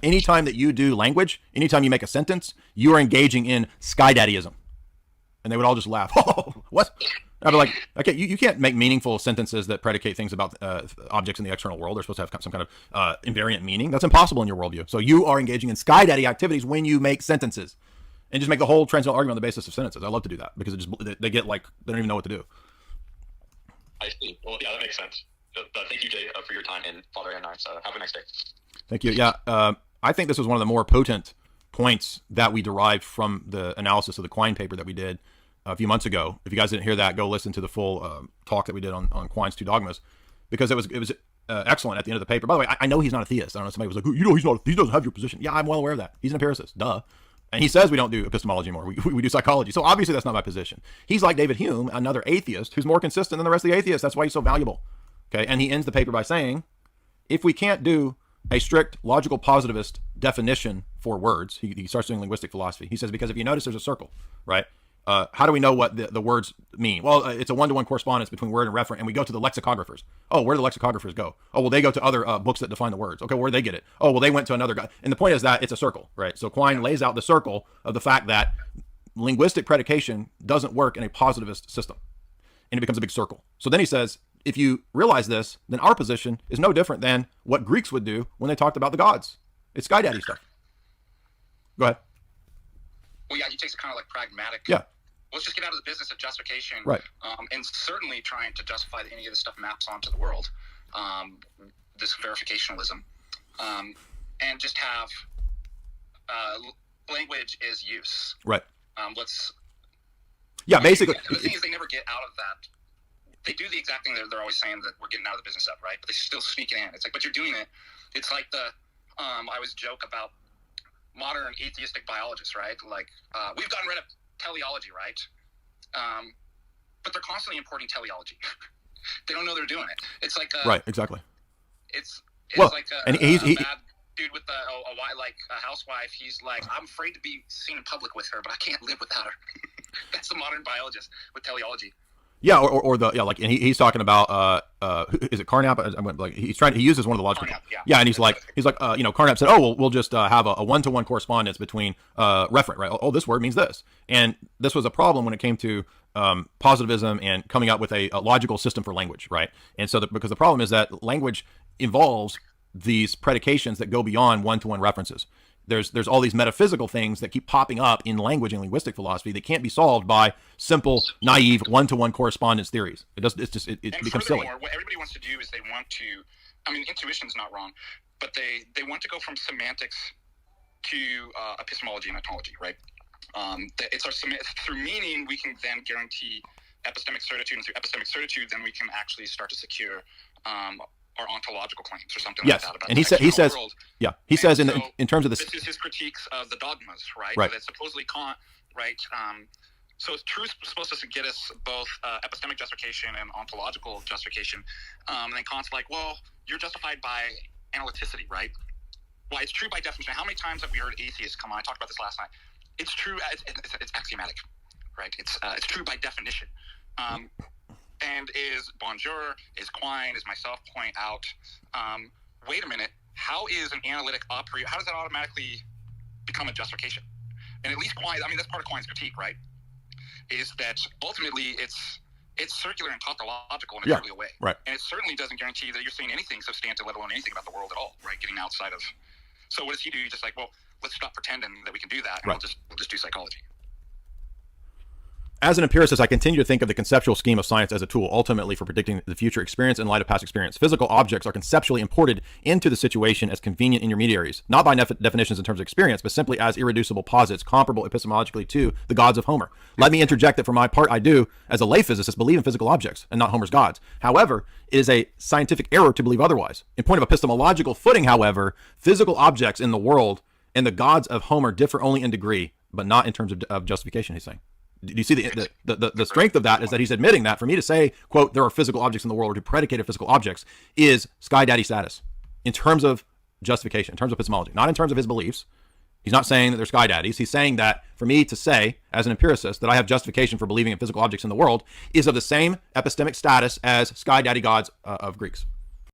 Anytime that you do language, anytime you make a sentence, you are engaging in sky daddyism. And they would all just laugh. Oh, what? I'd be like, okay, you can't make meaningful sentences that predicate things about objects in the external world. They're supposed to have some kind of invariant meaning. That's impossible in your worldview. So you are engaging in sky daddy activities when you make sentences, and just make the whole transcendental argument on the basis of sentences. I love to do that because they get like, they don't even know what to do. I see. Well, yeah, that makes sense. Thank you, Jay, for your time, and Father and I. So have a nice day. Thank you. Yeah, I think this was one of the more potent points that we derived from the analysis of the Quine paper that we did a few months ago. If you guys didn't hear that, go listen to the full talk that we did on Quine's two dogmas, because it was excellent at the end of the paper. By the way, I know he's not a theist. I don't know, somebody was like, he doesn't have your position. Yeah, I'm well aware of that. He's an empiricist, duh. And he says we don't do epistemology anymore. We do psychology. So obviously that's not my position. He's like David Hume, another atheist who's more consistent than the rest of the atheists. That's why he's so valuable. Okay, and he ends the paper by saying, if we can't do a strict logical positivist definition for words, he starts doing linguistic philosophy. He says, because if you notice there's a circle, right? How do we know what the words mean? Well, it's a one-to-one correspondence between word and referent, and we go to the lexicographers. Oh, where do the lexicographers go? Oh, well, they go to other books that define the words. Okay, where do they get it? Oh, well, they went to another guy. And the point is that it's a circle, right? So Quine lays out the circle of the fact that linguistic predication doesn't work in a positivist system, and it becomes a big circle. So then he says, if you realize this, then our position is no different than what Greeks would do when they talked about the gods. It's sky daddy stuff. Go ahead. Well, yeah, he takes a kind of like pragmatic. Yeah. Let's just get out of the business of justification. Right. And certainly trying to justify that any of this stuff maps onto the world. This verificationalism. And just have language is use. Right. Yeah, basically. The thing is, they never get out of that. They do the exact thing they're always saying that we're getting out of the business of, right? But they still sneak it in. It's like, but you're doing it. It's like I always joke about modern atheistic biologists, right? Like, we've gotten rid of teleology, right? But they're constantly importing teleology. They don't know they're doing it. It's like right, exactly. It's well, like and a bad dude with a housewife. He's like, I'm afraid to be seen in public with her, but I can't live without her. That's the modern biologist with teleology. Yeah, and he's talking about is it Carnap? I went like he uses one of the logical. Carnap, yeah, and he's like Carnap said, oh, we'll just have a one-to-one correspondence between referent, right? Oh, this word means this, and this was a problem when it came to positivism and coming up with a logical system for language, right? And so because the problem is that language involves these predications that go beyond one-to-one references. There's all these metaphysical things that keep popping up in language and linguistic philosophy that can't be solved by simple, naive, one-to-one correspondence theories. It becomes silly. What everybody wants to do is they want to, intuition's not wrong, but they want to go from semantics to epistemology and ontology, right? It's through meaning we can then guarantee epistemic certitude, and through epistemic certitude, then we can actually start to secure our ontological claims or something like that. And he says, world. Yeah, he says in terms of this. This is his critiques of the dogmas, right? Right. That supposedly Kant, right? So truth is supposed to get us both epistemic justification and ontological justification. And then Kant's like, well, you're justified by analyticity, right? Well, it's true by definition. How many times have we heard atheists come on? I talked about this last night. It's true. It's axiomatic, right? It's true by definition. And is Bonjour, is Quine, is myself point out, wait a minute, how is an analytic a priori, how does that automatically become a justification? And at least Quine, that's part of Quine's critique, right? Is that ultimately it's circular and tautological in a trivial way. Right. And it certainly doesn't guarantee that you're saying anything substantive, let alone anything about the world at all, right? Getting outside of. So what does he do? He's just like, well, let's stop pretending that we can do that, and we'll just do psychology. As an empiricist, I continue to think of the conceptual scheme of science as a tool, ultimately for predicting the future experience in light of past experience. Physical objects are conceptually imported into the situation as convenient intermediaries, not by definitions in terms of experience, but simply as irreducible posits, comparable epistemologically to the gods of Homer. Let me interject that for my part, I do, as a lay physicist, believe in physical objects and not Homer's gods. However, it is a scientific error to believe otherwise. In point of epistemological footing, however, physical objects in the world and the gods of Homer differ only in degree, but not in terms of justification, he's saying. Do you see the strength of that is that he's admitting that for me to say, quote, there are physical objects in the world or to predicate physical objects is sky daddy status in terms of justification, in terms of epistemology, not in terms of his beliefs. He's not saying that they're sky daddies. He's saying that for me to say, as an empiricist, that I have justification for believing in physical objects in the world is of the same epistemic status as sky daddy gods of Greeks.